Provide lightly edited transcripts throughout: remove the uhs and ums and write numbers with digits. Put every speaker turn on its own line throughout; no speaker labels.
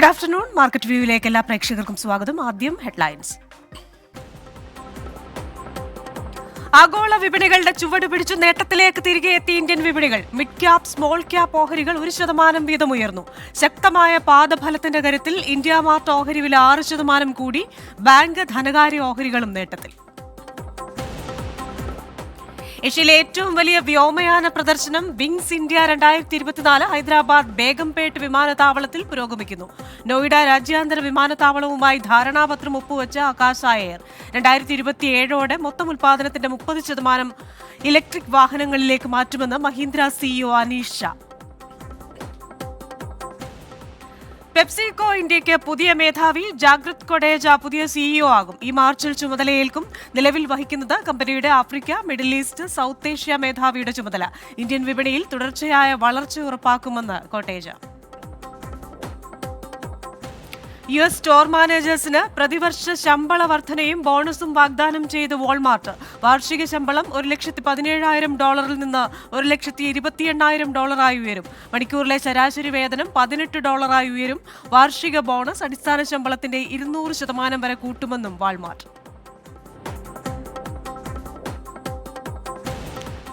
Good afternoon. Market വ്യൂവിലേക്ക് എല്ലാ പ്രേക്ഷകർക്കും സ്വാഗതം. ആദ്യം ഹെഡ്ലൈൻസ്. ആഗോള വിപണികളുടെ ചുവട് പിടിച്ചു നേട്ടത്തിലേക്ക് തിരികെ എത്തിയ ഇന്ത്യൻ വിപണികൾ. മിഡ് ക്യാപ്, സ്മോൾ ക്യാപ് ഓഹരികൾ 1% വീതം ഉയർന്നു. ശക്തമായ പാദഫലത്തിന്റെ കരുത്തിൽ ഇന്ത്യ മാർട്ട് ഓഹരി വില 6% കൂടി. ബാങ്ക്, ധനകാര്യ ഓഹരികളും നേട്ടത്തിൽ. ഏഷ്യയിലെ ഏറ്റവും വലിയ വ്യോമയാന പ്രദർശനം വിങ്സ് ഇന്ത്യ 2024 ഹൈദരാബാദ് ബേഗംപേട്ട് വിമാനത്താവളത്തിൽ പുരോഗമിക്കുന്നു. നോയിഡ രാജ്യാന്തര വിമാനത്താവളവുമായി ധാരണാപത്രം ഒപ്പുവെച്ച ആകാശ എയർ 2027ഓടെ മൊത്തം ഉൽപാദനത്തിന്റെ 30% ഇലക്ട്രിക് വാഹനങ്ങളിലേക്ക് മാറ്റുമെന്ന് മഹീന്ദ്ര സിഇഒ അനീഷ് ഷാ. പെപ്സികോ ഇന്ത്യയ്ക്ക് പുതിയ മേധാവി. ജാഗ്രത് കൊഡേജ പുതിയ സിഇഒ ആകും. ഈ മാർച്ചിൽ ചുമതലയേൽക്കും. നിലവിൽ വഹിക്കുന്നത് കമ്പനിയുടെ Africa, middle east, south Asia മേധാവിയുടെ ചുമതല. ഇന്ത്യൻ വിപണിയിൽ തുടർച്ചയായ വളർച്ച ഉറപ്പാക്കുമെന്ന് കൊട്ടേജ. US സ്റ്റോർ മാനേജേഴ്സിന് പ്രതിവർഷ ശമ്പള വർധനയും ബോണസും വാഗ്ദാനം ചെയ്ത് വാൾമാർട്ട്. വാർഷിക ശമ്പളം $1,17,000 നിന്ന് $1,28,000 ഉയരും. മണിക്കൂറിലെ ശരാശരി വേതനം $18 ഉയരും. വാർഷിക ബോണസ് അടിസ്ഥാന ശമ്പളത്തിന്റെ 200% വരെ കൂട്ടുമെന്നും വാൾമാർട്ട്.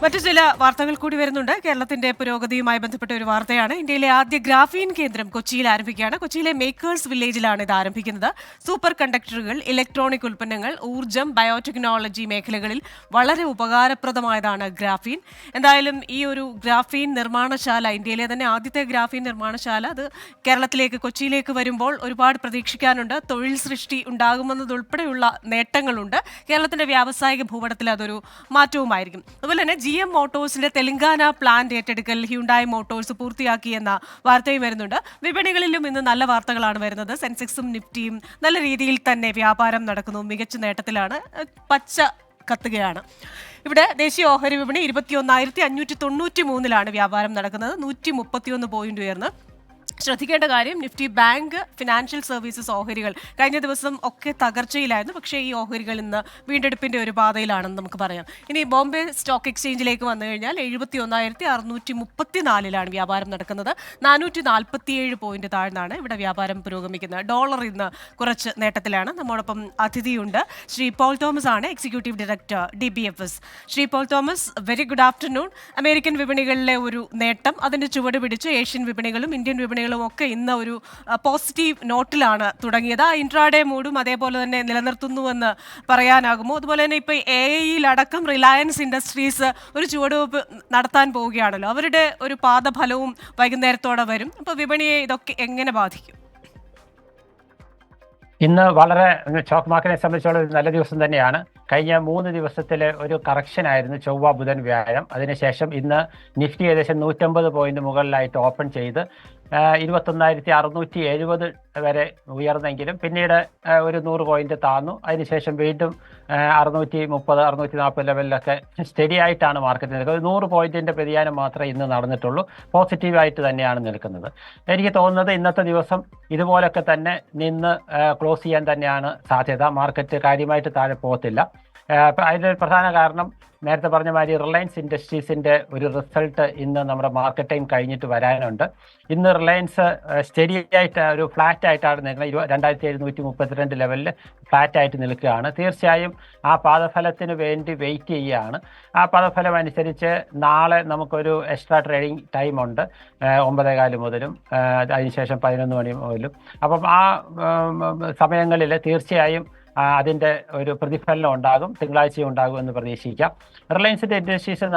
മറ്റു ചില വാർത്തകൾ കൂടി വരുന്നുണ്ട്. കേരളത്തിന്റെ പുരോഗതിയുമായി ബന്ധപ്പെട്ട ഒരു വാർത്തയാണ്. ഇന്ത്യയിലെ ആദ്യ ഗ്രാഫീൻ കേന്ദ്രം കൊച്ചിയിൽ ആരംഭിക്കുകയാണ്. കൊച്ചിയിലെ മേക്കേഴ്സ് വില്ലേജിലാണ് ഇത് ആരംഭിക്കുന്നത്. സൂപ്പർ കണ്ടക്ടറുകൾ, ഇലക്ട്രോണിക് ഉൽപ്പന്നങ്ങൾ, ഊർജ്ജം, ബയോടെക്നോളജി മേഖലകളിൽ വളരെ ഉപകാരപ്രദമായതാണ് ഗ്രാഫീൻ. എന്തായാലും ഈ ഒരു ഗ്രാഫീൻ നിർമ്മാണശാല, ഇന്ത്യയിലെ തന്നെ ആദ്യത്തെ ഗ്രാഫീൻ നിർമ്മാണശാല, അത് കേരളത്തിലേക്ക്, കൊച്ചിയിലേക്ക് വരുമ്പോൾ ഒരുപാട് പ്രതീക്ഷിക്കാനുണ്ട്. തൊഴിൽ സൃഷ്ടി ഉണ്ടാകുമെന്നതുൾപ്പെടെയുള്ള നേട്ടങ്ങളുണ്ട്. കേരളത്തിന്റെ വ്യാവസായിക ഭൂപടത്തിൽ അതൊരു മാറ്റവുമായിരിക്കും. അതുപോലെ തന്നെ GM മോട്ടോഴ്സിന്റെ തെലങ്കാന പ്ലാന്റ് ഏറ്റെടുക്കൽ ഹ്യുണ്ടായി മോട്ടോഴ്സ് പൂർത്തിയാക്കിയെന്ന വാർത്തയും വരുന്നുണ്ട്. വിപണികളിലും ഇന്ന് നല്ല വാർത്തകളാണ് വരുന്നത്. സെൻസെക്സും നിഫ്റ്റിയും നല്ല രീതിയിൽ തന്നെ വ്യാപാരം നടക്കുന്നു. മികച്ച നേട്ടത്തിലാണ്. പച്ച കത്തുകയാണ്. ഇവിടെ ദേശീയ ഓഹരി വിപണി 21,593 വ്യാപാരം നടക്കുന്നത്. 131 പോയിന്റ് ഉയർന്ന്. ശ്രദ്ധിക്കേണ്ട കാര്യം, നിഫ്റ്റി, ബാങ്ക്, ഫിനാൻഷ്യൽ സർവീസസ് ഓഹരികൾ കഴിഞ്ഞ ദിവസം ഒക്കെ തകർച്ചയിലായിരുന്നു. പക്ഷേ ഈ ഓഹരികൾ ഇന്ന് വീണ്ടെടുപ്പിന്റെ ഒരു പാതയിലാണെന്ന് നമുക്ക് പറയാം. ഇനി ബോംബെ സ്റ്റോക്ക് എക്സ്ചേഞ്ചിലേക്ക് വന്നു കഴിഞ്ഞാൽ 71,634 വ്യാപാരം നടക്കുന്നത്. 447 പോയിന്റ് താഴ്ന്നാണ് ഇവിടെ വ്യാപാരം പുരോഗമിക്കുന്നത്. ഡോളർ ഇന്ന് കുറച്ച് നേട്ടത്തിലാണ്. നമ്മോടൊപ്പം അതിഥിയുണ്ട്. ശ്രീ പോൾ തോമസ് ആണ്, executive director DBFS. Shri Paul Thomas, very good afternoon. American വിപണികളിലെ ഒരു നേട്ടം, അതിന്റെ ചുവട് പിടിച്ച് ഏഷ്യൻ വിപണികളും ഇന്ത്യൻ വിപണികളും ഒക്കെ ഇന്ന് ഒരു പോസിറ്റീവ് നോട്ടിലാണ് തുടങ്ങിയത്. ആ ഇൻട്രാഡേ മൂഡും അതേപോലെ തന്നെ നിലനിർത്തുന്നുവെന്ന് പറയാനാകുമോ? അതുപോലെ തന്നെ ഇപ്പോൾ AI-യിലടക്കം റിലയൻസ് ഇൻഡസ്ട്രീസ് ഒരു ചുവടുവെപ്പ് നടത്താൻ പോവുകയാണല്ലോ. അവരുടെ ഒരു പാദഫലവും വൈകുന്നേരത്തോടെ വരും. അപ്പോൾ വിപണിയെ ഇതൊക്കെ എങ്ങനെ ബാധിക്കും?
ഇന്ന് വളരെ സ്റ്റോക്ക് മാർക്കറ്റിനെ സംബന്ധിച്ചുള്ള ഒരു നല്ല ദിവസം തന്നെയാണ്. കഴിഞ്ഞ 3 ദിവസത്തിലെ ഒരു കറക്ഷൻ ആയിരുന്നു ചൊവ്വ, ബുധൻ, വ്യാഴം. അതിനുശേഷം ഇന്ന് നിഫ്റ്റി ഏകദേശം 150 പോയിന്റ് മുകളിലായിട്ട് ഓപ്പൺ ചെയ്ത് 21,670 വരെ ഉയർന്നെങ്കിലും പിന്നീട് ഒരു 100 പോയിന്റ് താന്നു. അതിനുശേഷം വീണ്ടും 630, 640 ലെവലിലൊക്കെ സ്റ്റഡി ആയിട്ടാണ് മാർക്കറ്റ് നിൽക്കുന്നത്. 100 പോയിന്റിന്റെ വ്യതിയാനം മാത്രമേ ഇന്ന് നടന്നിട്ടുള്ളൂ. പോസിറ്റീവായിട്ട് തന്നെയാണ് നിൽക്കുന്നത്. എനിക്ക് തോന്നുന്നത് ഇന്നത്തെ ദിവസം ഇതുപോലൊക്കെ തന്നെ നിന്ന് ക്ലോസ് ചെയ്യാൻ തന്നെയാണ് സാധ്യത. മാർക്കറ്റ് കാര്യമായിട്ട് താഴെ പോകത്തില്ല. അതിൻ്റെ പ്രധാന കാരണം നേരത്തെ പറഞ്ഞ മാതിരി റിലയൻസ് ഇൻഡസ്ട്രീസിൻ്റെ ഒരു റിസൾട്ട് ഇന്ന് നമ്മുടെ മാർക്കറ്റ് ടൈം കഴിഞ്ഞിട്ട് വരാനുണ്ട്. ഇന്ന് റിലയൻസ് സ്റ്റഡി ആയിട്ട് ഒരു ഫ്ലാറ്റ് ആയിട്ടാണ് നിൽക്കുന്നത്. 2,732 ലെവലിൽ ഫ്ലാറ്റ് ആയിട്ട് നിൽക്കുകയാണ്. തീർച്ചയായും ആ പാദഫലത്തിന് വേണ്ടി വെയിറ്റ് ചെയ്യുകയാണ്. ആ പാദഫലം അനുസരിച്ച് നാളെ നമുക്കൊരു എക്സ്ട്രാ ട്രേഡിംഗ് ടൈമുണ്ട്, 9:15 മുതലും അതിനുശേഷം 11 മണി മുതലും. അപ്പം ആ സമയങ്ങളിൽ തീർച്ചയായും അതിൻ്റെ ഒരു പ്രതിഫലനം ഉണ്ടാകും. തിങ്കളാഴ്ചയും ഉണ്ടാകും എന്ന് പ്രതീക്ഷിക്കാം. റിലയൻസിൻ്റെ ഇൻഡസ്ട്രീസ്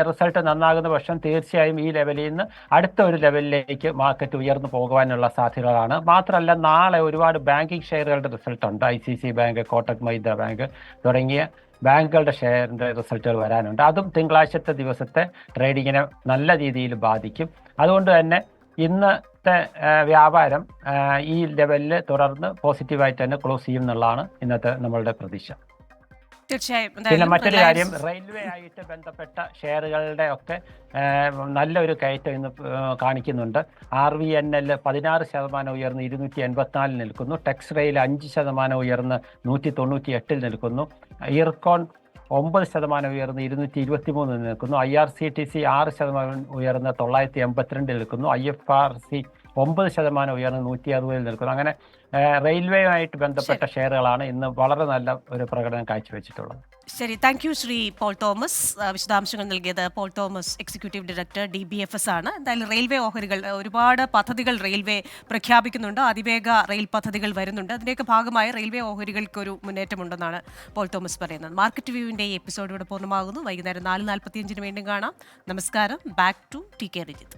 റിസൾട്ട് നന്നാകുന്ന പക്ഷം തീർച്ചയായും ഈ ലെവലിൽ നിന്ന് അടുത്ത ഒരു ലെവലിലേക്ക് മാർക്കറ്റ് ഉയർന്നു പോകുവാനുള്ള സാധ്യതകളാണ്. മാത്രമല്ല, നാളെ ഒരുപാട് ബാങ്കിങ് ഷെയറുകളുടെ റിസൾട്ട് ഉണ്ട്. ICICI bank, Kotak Mahindra bank തുടങ്ങിയ ബാങ്കുകളുടെ ഷെയറിൻ്റെ റിസൾട്ടുകൾ വരാനുണ്ട്. അതും തിങ്കളാഴ്ചത്തെ ദിവസത്തെ ട്രേഡിങ്ങിനെ നല്ല രീതിയിൽ ബാധിക്കും. അതുകൊണ്ട് തന്നെ ഇന്നത്തെ വ്യാപാരം ഈ ലെവലിൽ തുടർന്ന് പോസിറ്റീവായിട്ട് തന്നെ ക്ലോസ് ചെയ്യും എന്നുള്ളതാണ് ഇന്നത്തെ നമ്മളുടെ പ്രതീക്ഷ.
തീർച്ചയായും.
പിന്നെ മറ്റൊരു കാര്യം, റെയിൽവേ ആയിട്ട് ബന്ധപ്പെട്ട ഷെയറുകളുടെ ഒക്കെ നല്ലൊരു കയറ്റം ഇന്ന് കാണിക്കുന്നുണ്ട്. RVNL 16% ഉയർന്ന് 284 നിൽക്കുന്നു. ടെക്സ് റെയിൽ 5% ഉയർന്ന് 198 നിൽക്കുന്നു. ഇർകോൺ 9% ഉയർന്ന് 223 നിൽക്കുന്നു. IRCTC 6% ഉയർന്ന് 982 നിൽക്കുന്നു. IFRC 9% ഉയർന്ന് 160 നിൽക്കുന്നു. അങ്ങനെ റെയിൽവേയുമായിട്ട് ബന്ധപ്പെട്ട ഷെയറുകളാണ് ഇന്ന് വളരെ നല്ല ഒരു പ്രകടനം കാഴ്ചവെച്ചിട്ടുള്ളത്.
ശരി, താങ്ക് യു ശ്രീ പോൾ തോമസ്. വിശദാംശങ്ങൾ നൽകിയത് Paul Thomas, executive director DBFS ആണ്. എന്തായാലും റെയിൽവേ ഓഹരികൾ, ഒരുപാട് പദ്ധതികൾ റെയിൽവേ പ്രഖ്യാപിക്കുന്നുണ്ട്, അതിവേഗ റെയിൽ പദ്ധതികൾ വരുന്നുണ്ട്. അതിൻ്റെയൊക്കെ ഭാഗമായി റെയിൽവേ ഓഹരികൾക്ക് ഒരു മുന്നേറ്റമുണ്ടെന്നാണ് പോൾ തോമസ് പറയുന്നത്. മാർക്കറ്റ് വ്യൂവിൻ്റെ ഈ എപ്പിസോഡ് ഇവിടെ പൂർണ്ണമാകുന്നു. വൈകുന്നേരം 4:45 വീണ്ടും കാണാം. നമസ്കാരം. Back to TK Rajith.